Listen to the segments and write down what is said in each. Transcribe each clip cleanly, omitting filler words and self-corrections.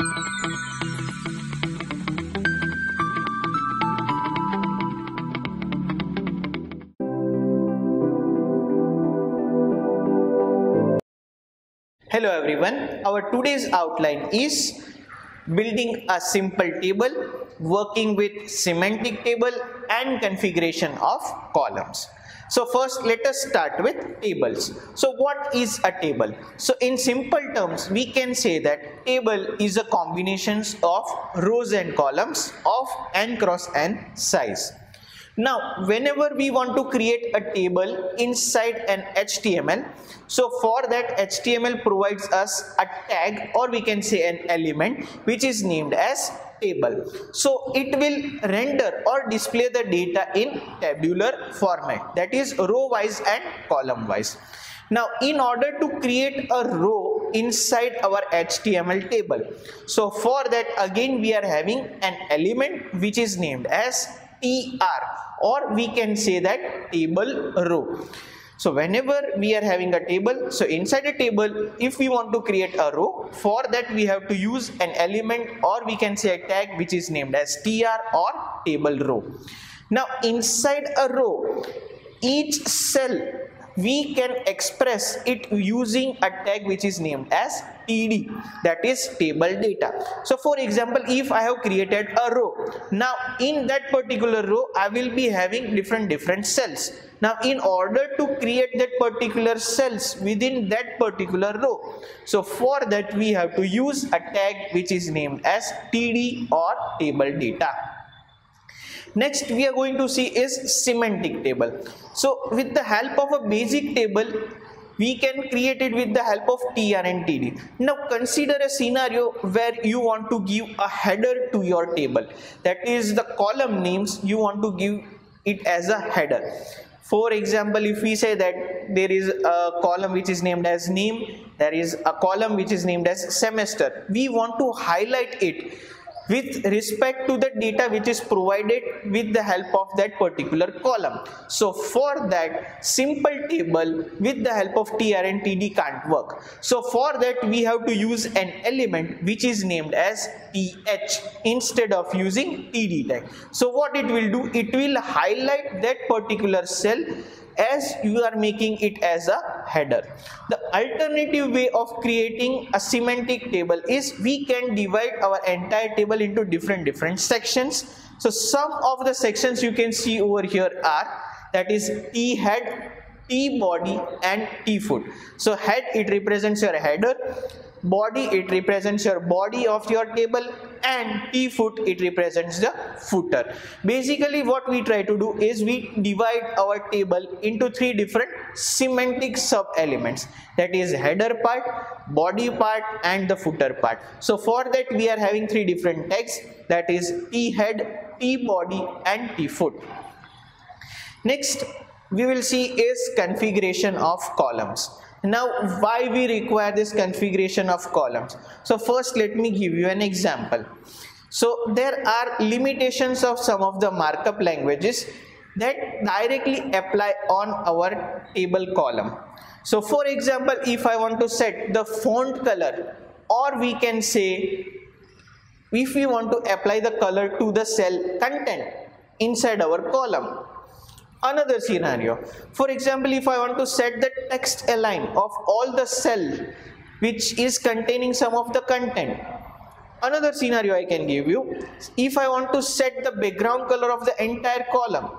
Hello everyone, our today's outline is building a simple table, working with semantic table and configuration of columns. So first let us start with tables. So what is a table? So in simple terms we can say that table is a combination of rows and columns of n cross n size. Now whenever we want to create a table inside an HTML, so for that HTML provides us a tag, or we can say an element, which is named as table. So it will render or display the data in tabular format, that is row wise and column wise. Now in order to create a row inside our HTML table, so for that again we are having an element which is named as tr, or we can say that table row. So whenever we are having a table, so inside a table if we want to create a row, for that we have to use an element, or we can say a tag which is named as tr or table row. Now inside a row, each cell we can express it using a tag which is named as td, that is table data. So for example, if I have created a row, now in that particular row I will be having different cells. Now in order to create that particular cells within that particular row, so for that we have to use a tag which is named as td or table data. Next we are going to see is semantic table. So with the help of a basic table, we can create it with the help of tr and td. Now consider a scenario where you want to give a header to your table, that is the column names you want to give it as a header. For example, if we say that there is a column which is named as name, there is a column which is named as semester, we want to highlight it with respect to the data which is provided with the help of that particular column. So for that, simple table with the help of tr and td can't work. So for that we have to use an element which is named as th instead of using td tag. So what it will do, it will highlight that particular cell as you are making it as a header. The alternative way of creating a semantic table is we can divide our entire table into different sections. So some of the sections you can see over here are, that is t head, t body and t foot. So head, it represents your header, body, it represents your body of your table, and t foot, it represents the footer. Basically what we try to do is we divide our table into three different semantic sub elements, that is header part, body part and the footer part. So for that we are having three different tags, that is t head, t body and t foot. Next we will see is configuration of columns. Now why we require this configuration of columns? So first let me give you an example. So there are limitations of some of the markup languages that directly apply on our table column. So for example, if I want to set the font color, or we can say if we want to apply the color to the cell content inside our column. Another scenario, for example, if I want to set the text align of all the cell which is containing some of the content. Another scenario I can give you, if I want to set the background color of the entire column.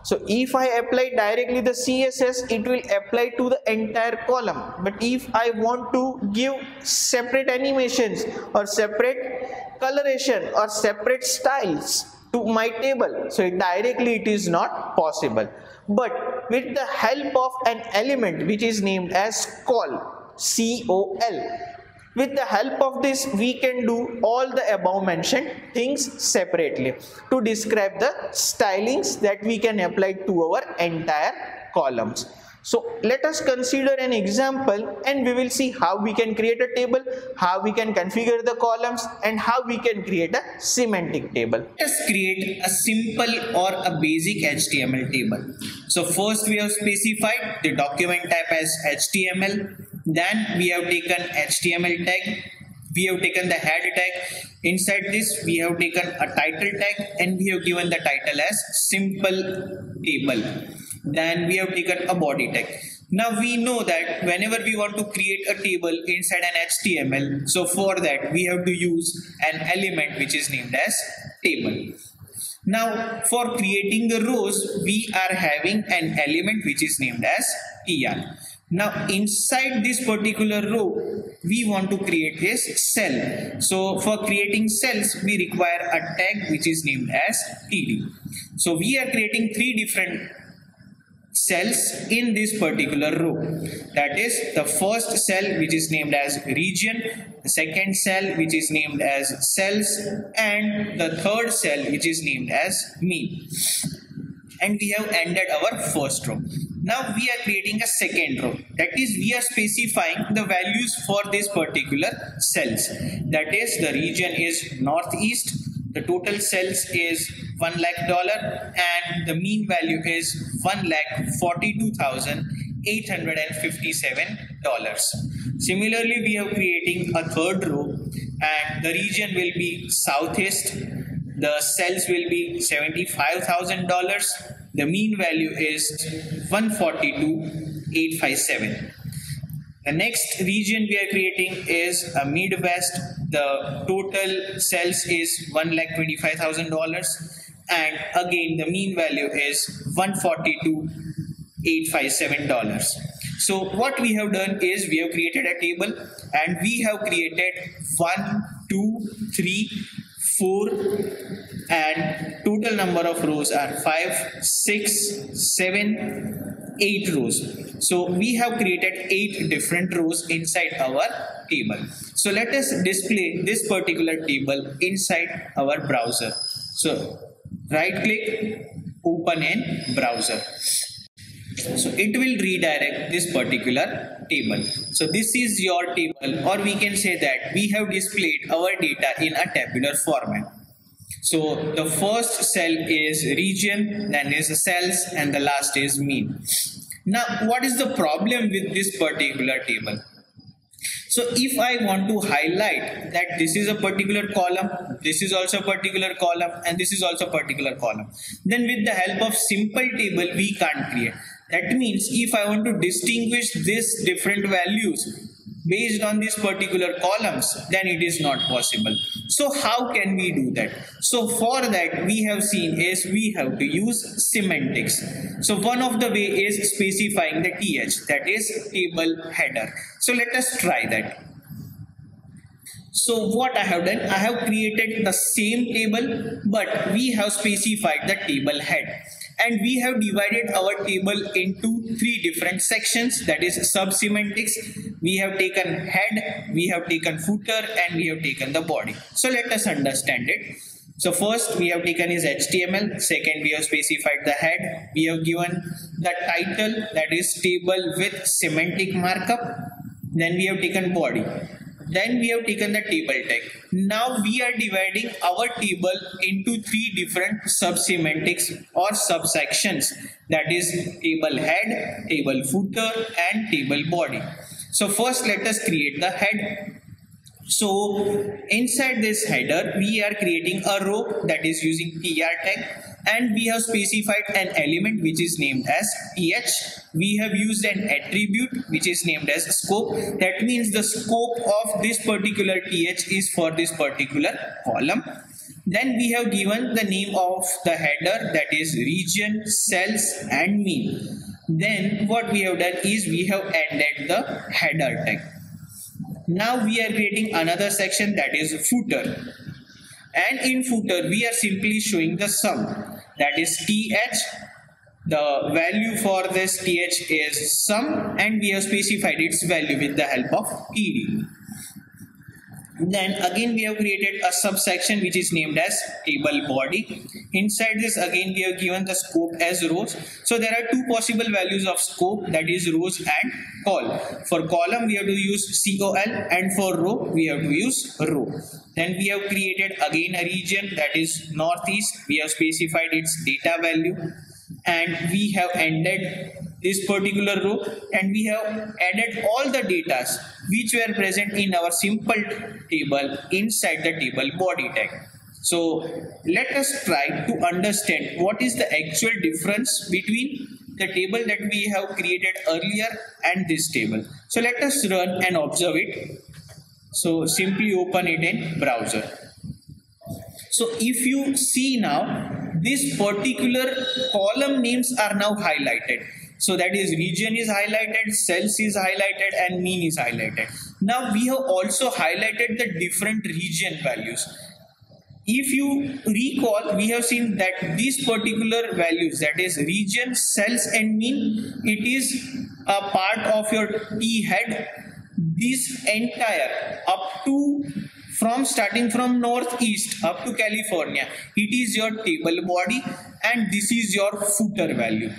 So if I apply directly the CSS, it will apply to the entire column. But if I want to give separate animations or separate coloration or separate styles to my table, so directly it is not possible. But with the help of an element which is named as col, C-O-L, with the help of this we can do all the above mentioned things separately to describe the stylings that we can apply to our entire columns. So let us consider an example and we will see how we can create a table, how we can configure the columns and how we can create a semantic table. Let us create a simple or a basic HTML table. So first we have specified the document type as HTML. Then we have taken HTML tag. We have taken the head tag. Inside this, we have taken a title tag and we have given the title as simple table. Then we have taken a body tag. Now we know that whenever we want to create a table inside an HTML, so for that we have to use an element which is named as table. Now for creating the rows, we are having an element which is named as tr. Now inside this particular row, we want to create this cell. So for creating cells, we require a tag which is named as td. So we are creating three different cells in this particular row. That is the first cell which is named as region, the second cell which is named as cells, and the third cell which is named as mean. And we have ended our first row. Now we are creating a second row. That is, we are specifying the values for this particular cells. That is, the region is northeast, the total cells is $1 lakh and the mean value is $1,42,857. Similarly, we are creating a third row and the region will be southeast. The cells will be $75,000. The mean value is $142,857. The next region we are creating is a Midwest. The total cells is $1,25,000 and again the mean value is $142,857. So what we have done is we have created a table and we have created 1, 2, 3, 4 and total number of rows are 5, 6, 7, 8 rows. So we have created 8 different rows inside our table. So let us display this particular table inside our browser. So right click, open in browser. So it will redirect this particular table. So this is your table, or we can say that we have displayed our data in a tabular format. So the first cell is region, then is cells, and the last is mean. Now what is the problem with this particular table? So if I want to highlight that this is a particular column, this is also a particular column, and this is also a particular column, then with the help of simple table we can't create. That means if I want to distinguish these different values based on these particular columns, then it is not possible. So how can we do that? So for that we have seen is we have to use semantics. So one of the way is specifying the th, that is table header. So let us try that. So what I have done, I have created the same table, but we have specified the table head. And we have divided our table into 3 different sections, that is sub-semantics. We have taken head, we have taken footer, and we have taken the body. So let us understand it. So first we have taken is HTML, second we have specified the head, we have given the title, that is table with semantic markup, then we have taken body. Then we have taken the table tag. Now we are dividing our table into 3 different sub-semantics or subsections, that is table head, table footer, and table body. So first let us create the head. So inside this header we are creating a row that is using tr tag, and we have specified an element which is named as th. We have used an attribute which is named as scope. That means the scope of this particular th is for this particular column. Then we have given the name of the header, that is region, cells, and mean. Then what we have done is we have added the header tag. Now we are creating another section, that is footer, and in footer we are simply showing the sum, that is th. The value for this th is sum, and we have specified its value with the help of td. Then again we have created a subsection which is named as table body. Inside this again we have given the scope as rows. So there are 2 possible values of scope, that is rows and col. For column we have to use col, and for row we have to use row. Then we have created again a region, that is northeast. We have specified its data value, and we have ended this particular row, and we have added all the data which were present in our simple table inside the table body tag. So let us try to understand what is the actual difference between the table that we have created earlier and this table. So let us run and observe it. So simply open it in browser. So if you see now, this particular column names are now highlighted. So that is region is highlighted, cells is highlighted, and mean is highlighted. Now we have also highlighted the different region values. If you recall, we have seen that these particular values, that is region, cells, and mean, it is a part of your T head. This entire up to starting from northeast up to California, it is your table body, and this is your footer value.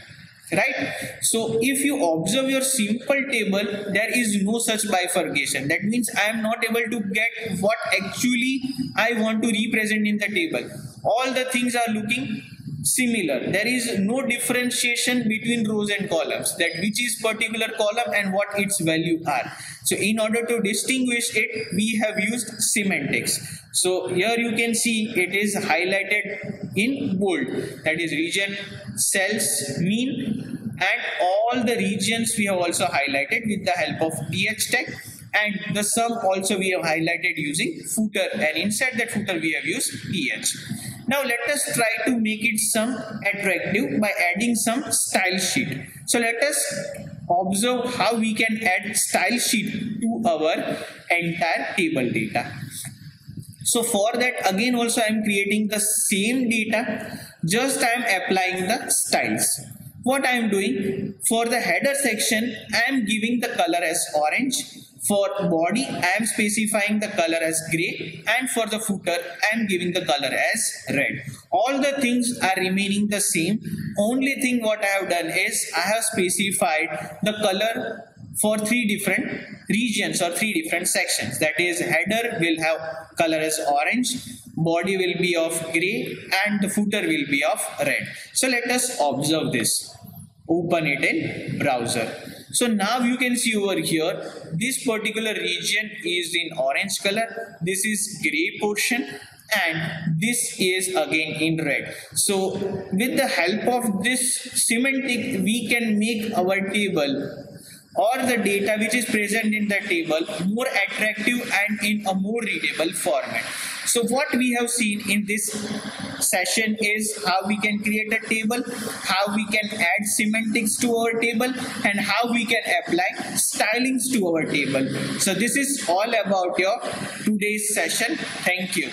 Right? So if you observe your simple table, there is no such bifurcation. That means I am not able to get what actually I want to represent in the table. All the things are looking similar. There is no differentiation between rows and columns, that which is particular column and what its value are. So in order to distinguish it, we have used semantics. So here you can see it is highlighted in bold, that is region, cells, mean, and all the regions we have also highlighted with the help of th tag, and the sum also we have highlighted using footer, and inside that footer we have used th. Now let us try to make it some attractive by adding some style sheet. So let us observe how we can add style sheet to our entire table data. So for that, again also I am creating the same data, just I am applying the styles. What I am doing, for the header section I am giving the color as orange, for body I am specifying the color as gray, and for the footer I am giving the color as red. All the things are remaining the same. Only thing what I have done is I have specified the color for three different regions or three different sections. That is, header will have color as orange, body will be of gray, and the footer will be of red. So let us observe this. Open it in browser. So now you can see over here, this particular region is in orange color, this is gray portion, and this is again in red. So with the help of this semantic, we can make our table or the data which is present in the table more attractive and in a more readable format. So what we have seen in this session is how we can create a table, how we can add semantics to our table, and how we can apply stylings to our table. So this is all about your today's session. Thank you.